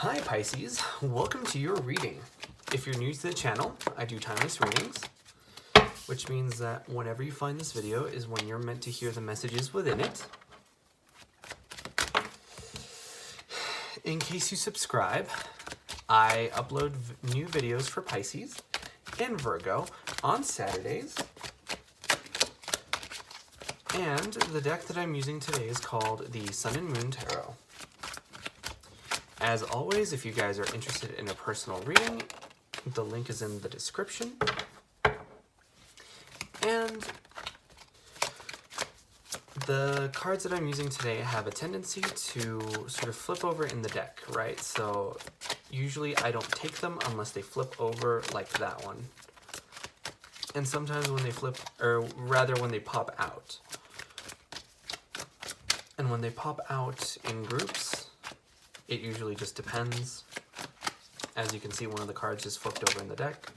Hi Pisces, welcome to your reading. If you're new to the channel, I do timeless readings, which means that whenever you find this video is when you're meant to hear the messages within it. In case you subscribe, I upload new videos for Pisces and Virgo on Saturdays. And the deck that I'm using today is called the Sun and Moon Tarot. As always, if you guys are interested in a personal reading, the link is in the description. And the cards that I'm using today have a tendency to sort of flip over in the deck, right? So usually I don't take them unless they flip over like that one. And sometimes when they flip, or rather when they pop out. And when they pop out in groups, it usually just depends. As you can see, one of the cards just flipped over in the deck.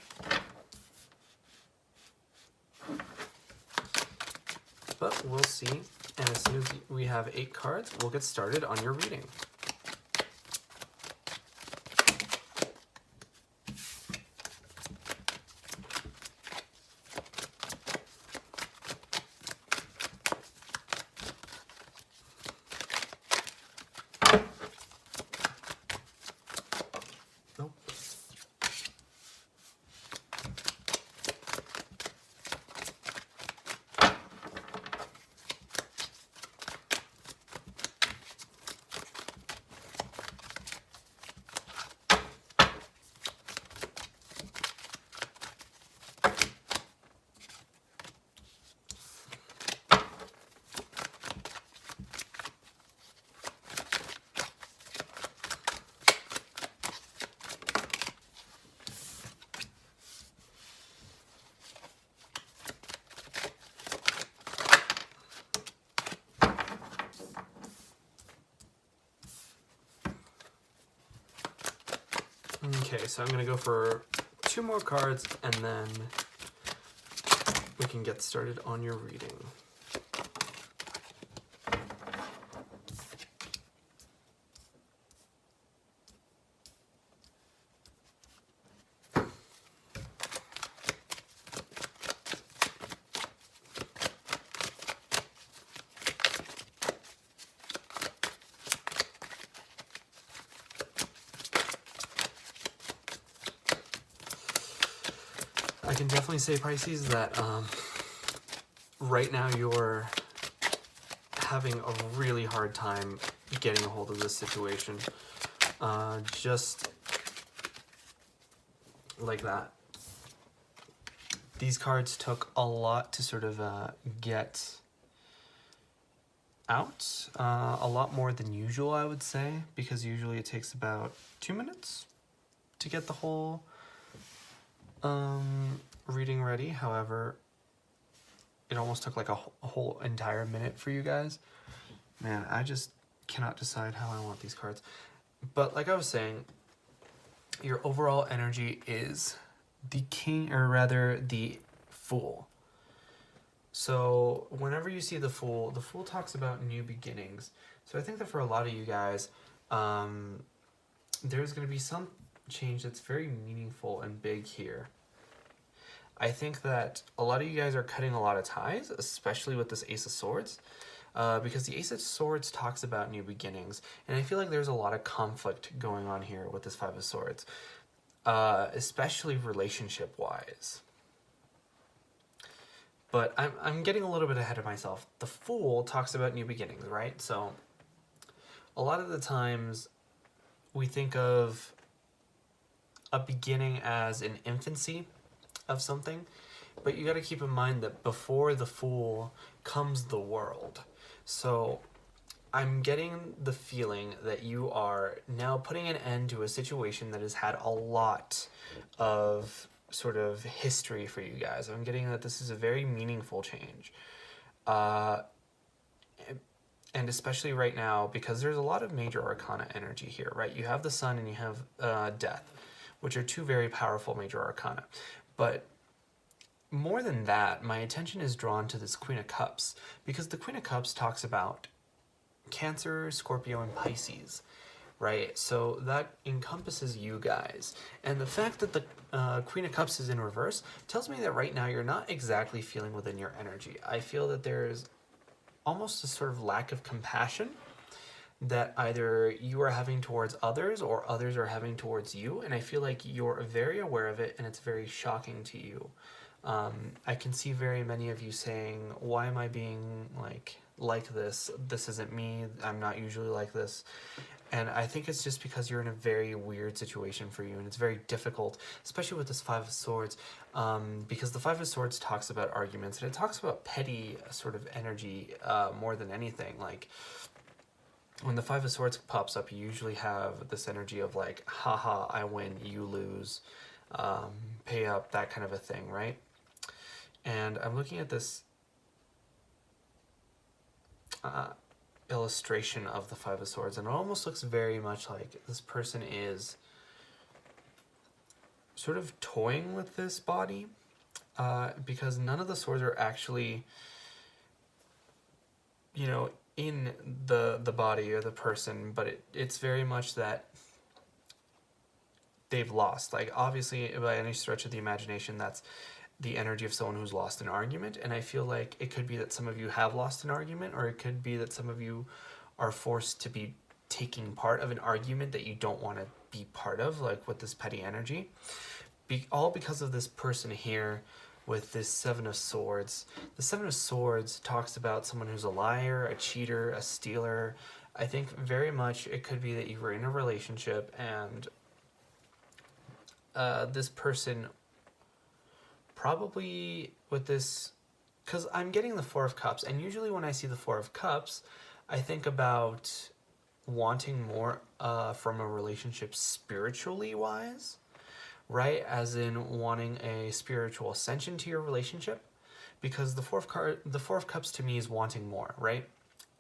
But we'll see. And as soon as we have 8 cards, we'll get started on your reading. Okay, so I'm going to go for 2 more cards and then we can get started on your reading. I can definitely say, Pisces, that right now you're having a really hard time getting a hold of this situation. Just like that. These cards took a lot to sort of get out. A lot more than usual, I would say, because usually it takes about 2 minutes to get the whole reading ready. However, it almost took like a whole entire minute for you guys. Man, I just cannot decide how I want these cards. But like I was saying, your overall energy is the King, or rather the Fool. So whenever you see the Fool talks about new beginnings. So I think that for a lot of you guys, there's going to be some change that's very meaningful and big here. I think that a lot of you guys are cutting a lot of ties, especially with this Ace of Swords, because the Ace of Swords talks about new beginnings, and I feel like there's a lot of conflict going on here with this Five of Swords, especially relationship-wise. But I'm getting a little bit ahead of myself. The Fool talks about new beginnings, right? So a lot of the times we think of a beginning as an infancy of something, but you got to keep in mind that before the Fool comes the world. So I'm getting the feeling that you are now putting an end to a situation that has had a lot of sort of history for you guys. I'm getting that this is a very meaningful change. And especially right now, because there's a lot of major arcana energy here, right? You have the Sun and you have Death, which are 2 very powerful major arcana. But more than that, my attention is drawn to this Queen of Cups, because the Queen of Cups talks about Cancer, Scorpio, and Pisces, right? So that encompasses you guys. And the fact that the Queen of Cups is in reverse tells me that right now you're not exactly feeling within your energy. I feel that there's almost a sort of lack of compassion that either you are having towards others or others are having towards you. And I feel like you're very aware of it and it's very shocking to you. I can see very many of you saying, why am I being like this? This isn't me. I'm not usually like this. And I think it's just because you're in a very weird situation for you, and it's very difficult, especially with this Five of Swords, because the Five of Swords talks about arguments, and it talks about petty sort of energy more than anything. Like, when the Five of Swords pops up, you usually have this energy of like, haha, I win, you lose, pay up, that kind of a thing, right? And I'm looking at this illustration of the Five of Swords, and it almost looks very much like this person is sort of toying with this body, because none of the swords are actually, you know, in the body or the person, but it's very much that they've lost. Like, obviously, by any stretch of the imagination, that's the energy of someone who's lost an argument. And I feel like it could be that some of you have lost an argument, or it could be that some of you are forced to be taking part of an argument that you don't want to be part of, like with this petty energy. All because of this person here with this Seven of Swords. The Seven of Swords talks about someone who's a liar, a cheater, a stealer. I think very much it could be that you were in a relationship and this person probably with this, because I'm getting the Four of Cups, and usually when I see the Four of Cups, I think about wanting more from a relationship spiritually wise, right? As in wanting a spiritual ascension to your relationship, because the Four of Cups to me is wanting more, right?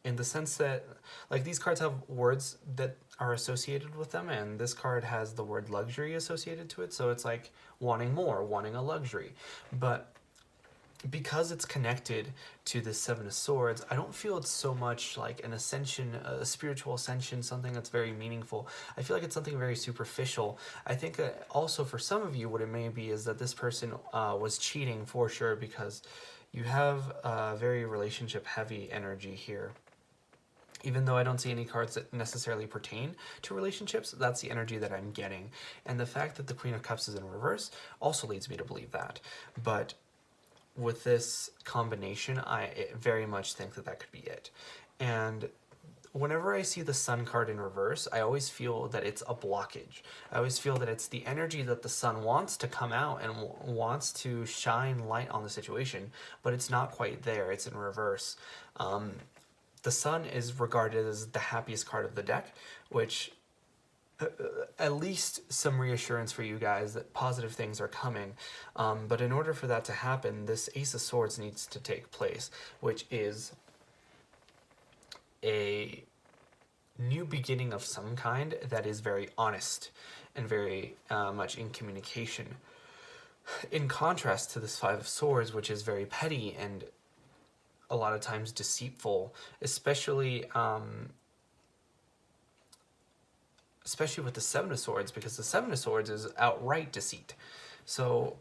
In the sense that, like, these cards have words that are associated with them, and this card has the word luxury associated to it, so it's like wanting more, wanting a luxury. But because it's connected to the Seven of Swords, I don't feel it's so much like an ascension, a spiritual ascension, something that's very meaningful. I feel like it's something very superficial. I think that also for some of you, what it may be is that this person was cheating for sure, because you have a very relationship heavy energy here. Even though I don't see any cards that necessarily pertain to relationships, that's the energy that I'm getting. And the fact that the Queen of Cups is in reverse also leads me to believe that. But with this combination, I very much think that could be it. And whenever I see the Sun card in reverse, I always feel that it's a blockage. I always feel that it's the energy that the Sun wants to come out and wants to shine light on the situation, but it's not quite there. It's in reverse. The Sun is regarded as the happiest card of the deck, which at least some reassurance for you guys that positive things are coming. But in order for that to happen, this Ace of Swords needs to take place, which is a new beginning of some kind that is very honest and very much in communication. In contrast to this Five of Swords, which is very petty and a lot of times deceitful, especially with the Seven of Swords, because the Seven of Swords is outright deceit. So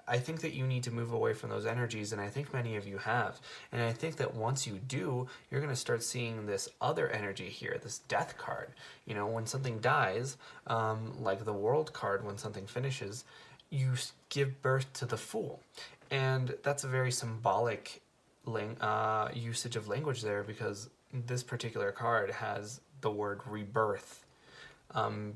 I think that you need to move away from those energies, and I think many of you have. And I think that once you do, you're going to start seeing this other energy here, this Death card. You know, when something dies, like the World card, when something finishes, you give birth to the Fool. And that's a very symbolic usage of language there, because this particular card has the word rebirth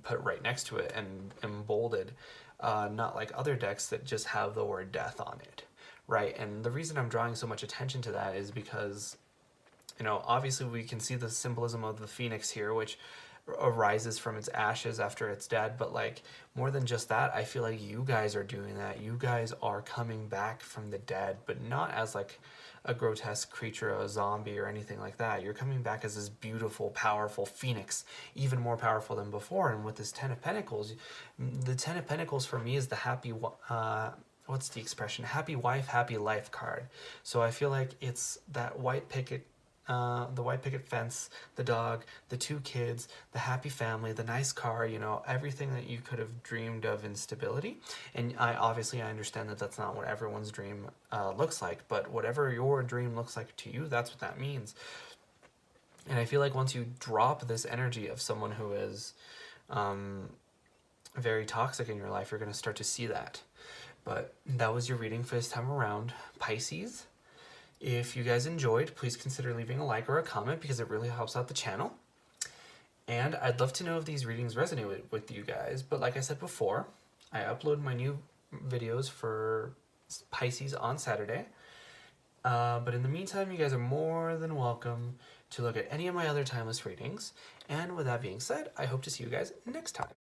put right next to it and embolded, not like other decks that just have the word death on it, right? And the reason I'm drawing so much attention to that is because, you know, obviously we can see the symbolism of the phoenix here, which arises from its ashes after it's dead, but like more than just that, I feel like you guys are doing that. You guys are coming back from the dead, but not as like a grotesque creature, a zombie or anything like that. You're coming back as this beautiful, powerful phoenix, even more powerful than before. And with this Ten of Pentacles, the Ten of Pentacles for me is the happy, what's the expression? Happy wife, happy life card. So I feel like it's that white picket picket fence, the dog, the 2 kids, the happy family, the nice car, you know, everything that you could have dreamed of in stability. And I understand that that's not what everyone's dream looks like, but whatever your dream looks like to you, that's what that means. And I feel like once you drop this energy of someone who is very toxic in your life, you're going to start to see that. But that was your reading for this time around, Pisces. If you guys enjoyed, please consider leaving a like or a comment because it really helps out the channel. And I'd love to know if these readings resonate with you guys. But like I said before, I upload my new videos for Pisces on Saturday. But in the meantime, you guys are more than welcome to look at any of my other timeless readings. And with that being said, I hope to see you guys next time.